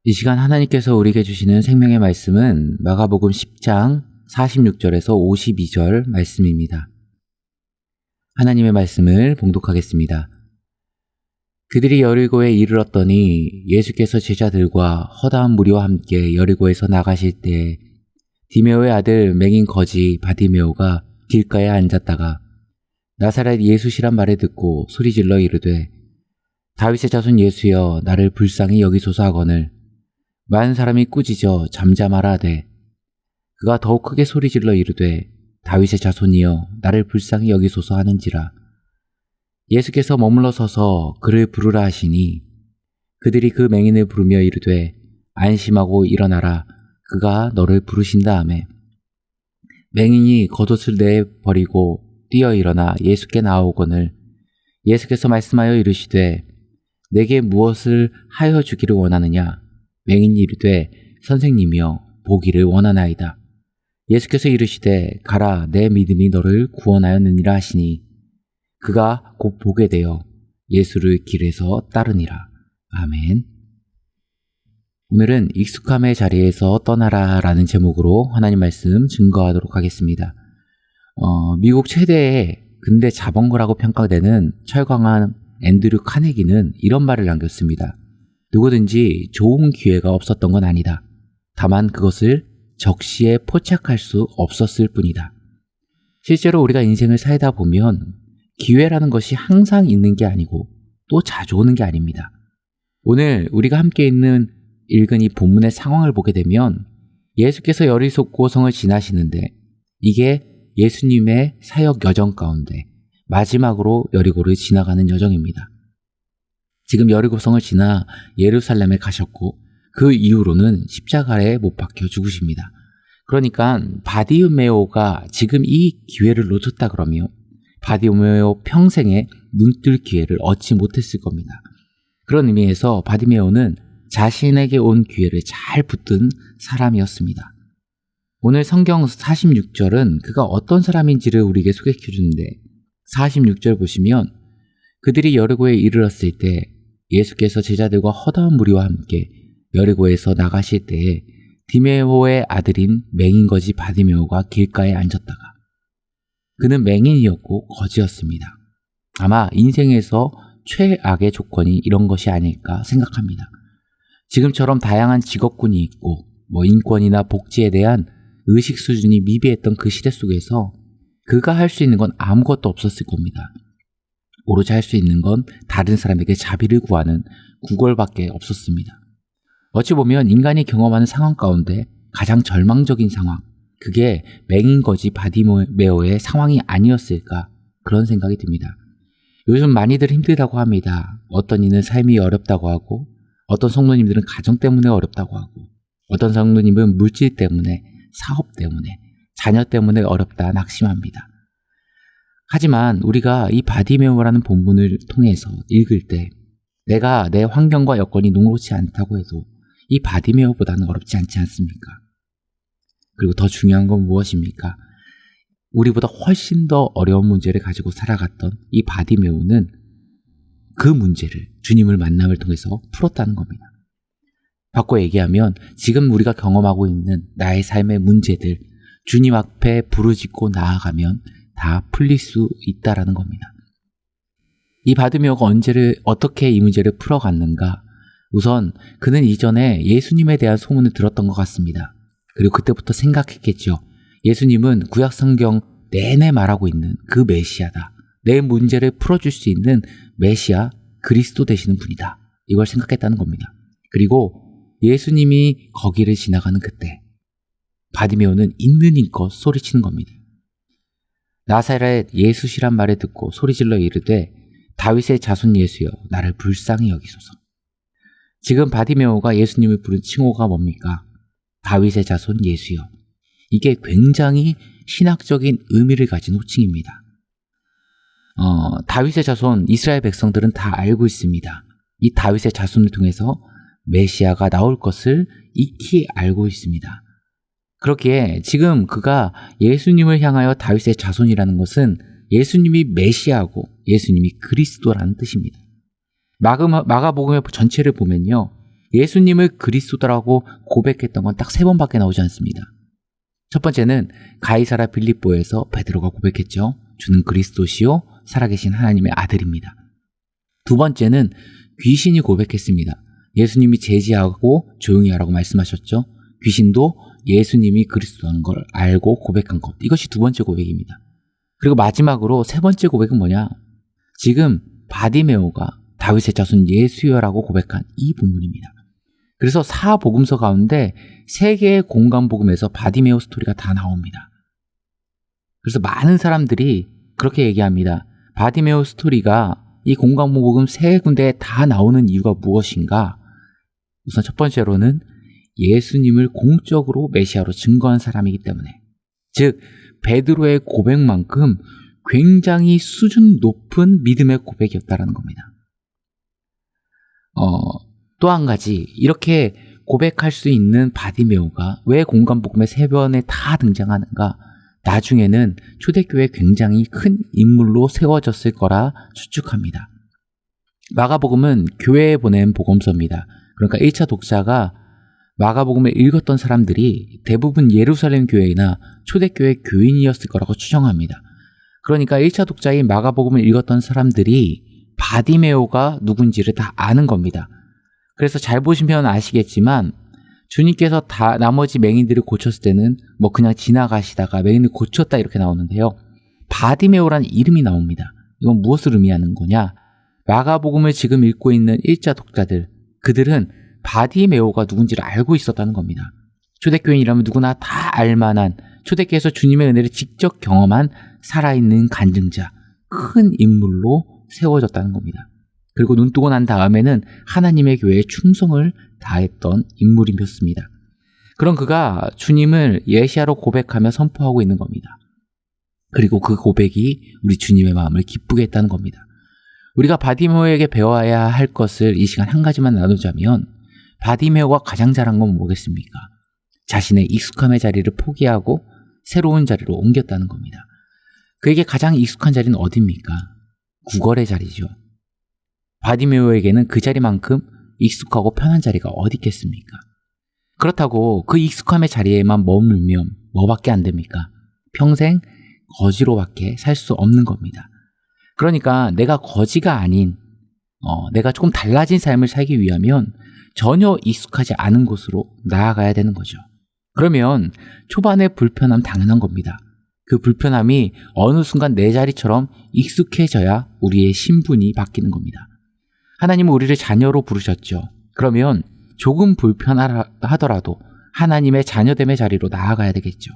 이 시간 하나님께서 우리에게 주시는 생명의 말씀은 마가복음 10장 46절에서 52절 말씀입니다. 하나님의 말씀을 봉독하겠습니다. 그들이 여리고에 이르렀더니 예수께서 제자들과 허다한 무리와 함께 여리고에서 나가실 때 디메오의 아들 맹인 거지 바디메오가 길가에 앉았다가 나사렛 예수시란 말을 듣고 소리질러 이르되 다윗의 자손 예수여 나를 불쌍히 여기소서 하거늘 많은 사람이 꾸짖어 잠잠하라 하되 그가 더욱 크게 소리질러 이르되 다윗의 자손이여 나를 불쌍히 여기소서 하는지라. 예수께서 머물러 서서 그를 부르라 하시니 그들이 그 맹인을 부르며 이르되 안심하고 일어나라 그가 너를 부르신다 하매 맹인이 겉옷을 내버리고 뛰어 일어나 예수께 나아오거늘 예수께서 말씀하여 이르시되 내게 무엇을 하여 주기를 원하느냐. 맹인이 이르되 선생님이여 보기를 원하나이다. 예수께서 이르시되 가라 내 믿음이 너를 구원하였느니라 하시니 그가 곧 보게 되어 예수를 길에서 따르니라. 아멘. 오늘은 익숙함의 자리에서 떠나라 라는 제목으로 하나님 말씀 증거하도록 하겠습니다. 미국 최대의 근대 자본가라고 평가되는 철강한 앤드류 카네기는 이런 말을 남겼습니다. 누구든지 좋은 기회가 없었던 건 아니다. 다만 그것을 적시에 포착할 수 없었을 뿐이다. 실제로 우리가 인생을 살다 보면 기회라는 것이 항상 있는 게 아니고 또 자주 오는 게 아닙니다. 오늘 우리가 함께 읽은 이 본문의 상황을 보게 되면 예수께서 여리고성을 지나시는데 이게 예수님의 사역 여정 가운데 마지막으로 여리고를 지나가는 여정입니다. 지금 여리고성을 지나 예루살렘에 가셨고 그 이후로는 십자가에 못 박혀 죽으십니다. 그러니까 바디메오가 지금 이 기회를 놓쳤다 그러면 바디메오 평생에 눈뜰 기회를 얻지 못했을 겁니다. 그런 의미에서 바디메오는 자신에게 온 기회를 잘 붙든 사람이었습니다. 오늘 성경 46절은 그가 어떤 사람인지를 우리에게 소개해 주는데 46절 보시면 그들이 여리고에 이르렀을 때 예수께서 제자들과 허다한 무리와 함께 여리고에서 나가실 때에 디메오의 아들인 맹인거지 바디메오가 길가에 앉았다가 그는 맹인이었고 거지였습니다. 아마 인생에서 최악의 조건이 이런 것이 아닐까 생각합니다. 지금처럼 다양한 직업군이 있고 인권이나 복지에 대한 의식 수준이 미비했던 그 시대 속에서 그가 할 수 있는 건 아무것도 없었을 겁니다. 오로지 할 수 있는 건 다른 사람에게 자비를 구하는 구걸밖에 없었습니다. 어찌 보면 인간이 경험하는 상황 가운데 가장 절망적인 상황, 그게 맹인거지 바디메오의 상황이 아니었을까 그런 생각이 듭니다. 요즘 많이들 힘들다고 합니다. 어떤 이는 삶이 어렵다고 하고 어떤 성도님들은 가정 때문에 어렵다고 하고 어떤 성도님은 물질 때문에 사업 때문에 자녀 때문에 어렵다 낙심합니다. 하지만 우리가 이 바디메오라는 본문을 통해서 읽을 때 내가 내 환경과 여건이 녹록지 않다고 해도 이 바디메오보다는 어렵지 않지 않습니까? 그리고 더 중요한 건 무엇입니까? 우리보다 훨씬 더 어려운 문제를 가지고 살아갔던 이 바디메오는 그 문제를 주님을 만남을 통해서 풀었다는 겁니다. 바꿔 얘기하면 지금 우리가 경험하고 있는 나의 삶의 문제들 주님 앞에 부르짖고 나아가면 다 풀릴 수 있다라는 겁니다. 이 바디메오가 어떻게 이 문제를 풀어갔는가? 우선 그는 이전에 예수님에 대한 소문을 들었던 것 같습니다. 그리고 그때부터 생각했겠죠. 예수님은 구약 성경 내내 말하고 있는 그 메시아다. 내 문제를 풀어줄 수 있는 메시아 그리스도 되시는 분이다. 이걸 생각했다는 겁니다. 그리고 예수님이 거기를 지나가는 그때 바디메오는 있는 힘껏 소리치는 겁니다. 나사렛 예수시란 말을 듣고 소리질러 이르되 다윗의 자손 예수여 나를 불쌍히 여기소서. 지금 바디메오가 예수님을 부른 칭호가 뭡니까? 다윗의 자손 예수여. 이게 굉장히 신학적인 의미를 가진 호칭입니다. 다윗의 자손 이스라엘 백성들은 다 알고 있습니다. 이 다윗의 자손을 통해서 메시아가 나올 것을 익히 알고 있습니다. 그렇기에 지금 그가 예수님을 향하여 다윗의 자손이라는 것은 예수님이 메시아고 예수님이 그리스도라는 뜻입니다. 마가복음 전체를 보면요. 예수님을 그리스도라고 고백했던 건 딱 3번밖에 나오지 않습니다. 첫 번째는 가이사랴 빌립보에서 베드로가 고백했죠. 주는 그리스도시요 살아계신 하나님의 아들입니다. 두 번째는 귀신이 고백했습니다. 예수님이 제지하고 조용히 하라고 말씀하셨죠. 귀신도 예수님이 그리스도라는 걸 알고 고백한 것. 이것이 두 번째 고백입니다. 그리고 마지막으로 세 번째 고백은 뭐냐? 지금 바디메오가 다윗의 자손 예수여라고 고백한 이 본문입니다. 그래서 사복음서 가운데 3개의 공간복음에서 바디메오 스토리가 다 나옵니다. 그래서 많은 사람들이 그렇게 얘기합니다. 바디메오 스토리가 이 공간복음 3군데에 다 나오는 이유가 무엇인가? 우선 첫 번째로는 예수님을 공적으로 메시아로 증거한 사람이기 때문에, 즉 베드로의 고백만큼 굉장히 수준 높은 믿음의 고백이었다는 겁니다. 또 한 가지, 이렇게 고백할 수 있는 바디메오가 왜 공간복음의 3번에 다 등장하는가? 나중에는 초대교회에 굉장히 큰 인물로 세워졌을 거라 추측합니다. 마가복음은 교회에 보낸 복음서입니다. 그러니까 1차 독자가 마가복음을 읽었던 사람들이 대부분 예루살렘 교회나 초대교회 교인이었을 거라고 추정합니다. 그러니까 1차 독자인 마가복음을 읽었던 사람들이 바디메오가 누군지를 다 아는 겁니다. 그래서 잘 보시면 아시겠지만 주님께서 다 나머지 맹인들을 고쳤을 때는 뭐 그냥 지나가시다가 맹인을 고쳤다 이렇게 나오는데요. 바디메오라는 이름이 나옵니다. 이건 무엇을 의미하는 거냐? 마가복음을 지금 읽고 있는 1차 독자들, 그들은 바디메오가 누군지를 알고 있었다는 겁니다. 초대교인이라면 누구나 다 알만한, 초대교회에서 주님의 은혜를 직접 경험한 살아있는 간증자, 큰 인물로 세워졌다는 겁니다. 그리고 눈 뜨고 난 다음에는 하나님의 교회에 충성을 다했던 인물이었습니다. 그럼 그가 주님을 예시아로 고백하며 선포하고 있는 겁니다. 그리고 그 고백이 우리 주님의 마음을 기쁘게 했다는 겁니다. 우리가 바디메오에게 배워야 할 것을 이 시간 한 가지만 나누자면, 바디메오가 가장 잘한 건 뭐겠습니까? 자신의 익숙함의 자리를 포기하고 새로운 자리로 옮겼다는 겁니다. 그에게 가장 익숙한 자리는 어디입니까? 구걸의 자리죠. 바디메오에게는 그 자리만큼 익숙하고 편한 자리가 어디 있겠습니까? 그렇다고 그 익숙함의 자리에만 머물면 뭐밖에 안 됩니까? 평생 거지로밖에 살 수 없는 겁니다. 그러니까 내가 거지가 아닌, 내가 조금 달라진 삶을 살기 위하면 전혀 익숙하지 않은 곳으로 나아가야 되는 거죠. 그러면 초반에 불편함 당연한 겁니다. 그 불편함이 어느 순간 내 자리처럼 익숙해져야 우리의 신분이 바뀌는 겁니다. 하나님은 우리를 자녀로 부르셨죠. 그러면 조금 불편하더라도 하나님의 자녀됨의 자리로 나아가야 되겠죠.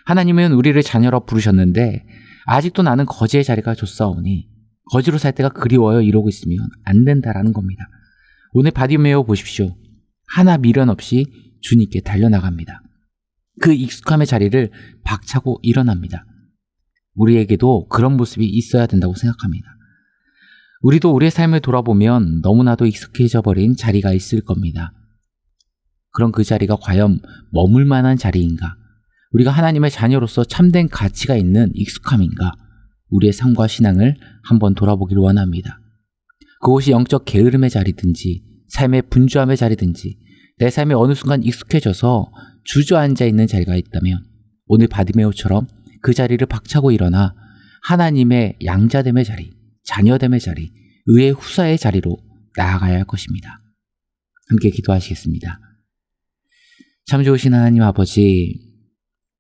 하나님은 우리를 자녀로 부르셨는데 아직도 나는 거지의 자리가 좋사오니 거지로 살 때가 그리워요 이러고 있으면 안 된다라는 겁니다. 오늘 바디메오 보십시오. 하나 미련 없이 주님께 달려나갑니다. 그 익숙함의 자리를 박차고 일어납니다. 우리에게도 그런 모습이 있어야 된다고 생각합니다. 우리도 우리의 삶을 돌아보면 너무나도 익숙해져 버린 자리가 있을 겁니다. 그럼 그 자리가 과연 머물 만한 자리인가? 우리가 하나님의 자녀로서 참된 가치가 있는 익숙함인가? 우리의 삶과 신앙을 한번 돌아보기를 원합니다. 그곳이 영적 게으름의 자리든지 삶의 분주함의 자리든지 내 삶에 어느 순간 익숙해져서 주저앉아 있는 자리가 있다면 오늘 바디메오처럼 그 자리를 박차고 일어나 하나님의 양자됨의 자리, 자녀됨의 자리, 의의 후사의 자리로 나아가야 할 것입니다. 함께 기도하시겠습니다. 참 좋으신 하나님 아버지,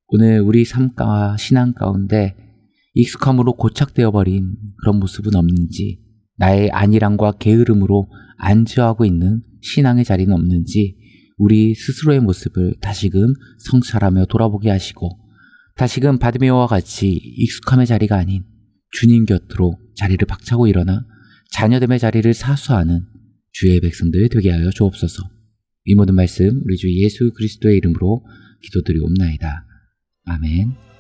오늘 우리 삶과 신앙 가운데 익숙함으로 고착되어 버린 그런 모습은 없는지, 나의 안일함과 게으름으로 안주하고 있는 신앙의 자리는 없는지 우리 스스로의 모습을 다시금 성찰하며 돌아보게 하시고 다시금 바디메오와 같이 익숙함의 자리가 아닌 주님 곁으로 자리를 박차고 일어나 자녀됨의 자리를 사수하는 주의 백성들 되게 하여 주옵소서. 이 모든 말씀 우리 주 예수 그리스도의 이름으로 기도드리옵나이다. 아멘.